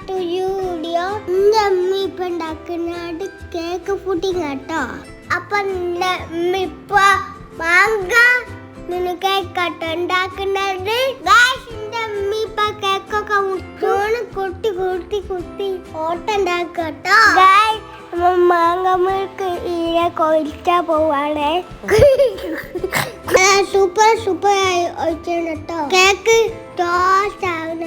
To you video. എൻ്റെ അമ്മ ഇപ്പം ഉണ്ടാക്കുന്നത് കേക്ക് പുഡിംഗ് കേട്ടോ. അപ്പം എൻ്റെ അമ്മ ഇപ്പം മാങ്ങ കേക്കാട്ടോ ഉണ്ടാക്കുന്നത്. എൻ്റെ അമ്മ ഇപ്പം കേക്കൊക്കെ കുത്തി ഓട്ടുണ്ടാക്കട്ടോ. മാങ്ങ മിൽക്ക് ഇതിനെ കൊഴിച്ചാ പോവാണേ. സൂപ്പർ ആയി ഒഴിച്ചോ. കേക്ക് ടോസ്റ്റ് ആവുന്ന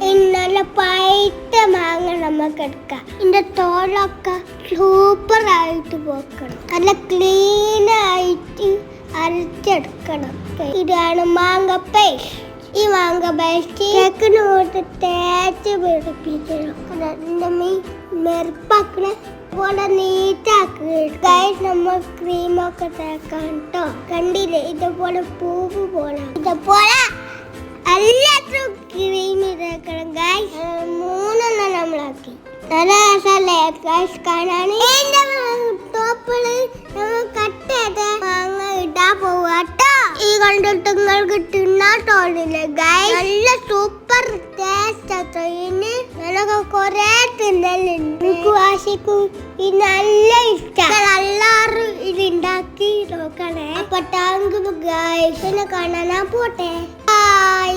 ഇന്നലെ പഴുത്ത മാങ്ങ നമുക്ക് എടുക്കാം. ഇതിന്റെ തോലൊക്കെ സൂപ്പർ ആയിട്ട് പോക്കണം. നല്ല ക്ലീൻ ആയിട്ട് അരച്ചെടുക്കണം. ഇതാണ് മാങ്ങ പേസ്റ്റ്. ഈ മാങ്ങ പേസ്റ്റ് കേക്കിനോട്ട് തേച്ച് പിടിപ്പിക്കണം. മെറുപ്പാക്കണ പോലെ നീറ്റാക്കുക. നമ്മൾ ക്രീമൊക്കെ തേക്കാം കേട്ടോ. കണ്ടില്ലേ, ഇതുപോലെ പൂവ് പോലെ ഇതുപോലെ എല്ലാത്തും ക്രീം തേക്കണം ഗൈസ്. 3 നമ്മളാക്കി. നല്ല രസമല്ലേ ഗൈസ് കാണാൻ. ടോപ്പില് നമ്മൾ കട്ട് ചെയ്ത് മാങ്ങ ഇടാൻ പോവാട്ടോ. ഈ കണ്ടിട്ട് നിങ്ങൾക്ക് തിന്നാൻ തോന്നില്ലേ ഗൈസ്? നല്ല സൂപ്പർ ടേസ്റ്റ് ആട്ടോ. ഇതിന് ഞാനൊക്കെ കൊറേ തിന്നലുണ്ട്. എനിക്ക് വാശിക്കും ഇത് നല്ല ഇഷ്ടം. എല്ലാവരും ഇത് ഉണ്ടാക്കി നോക്കണേ. അപ്പൊ താങ്ക് യു ഗൈസ്. കാണാനാ പോട്ടെ. ബൈ.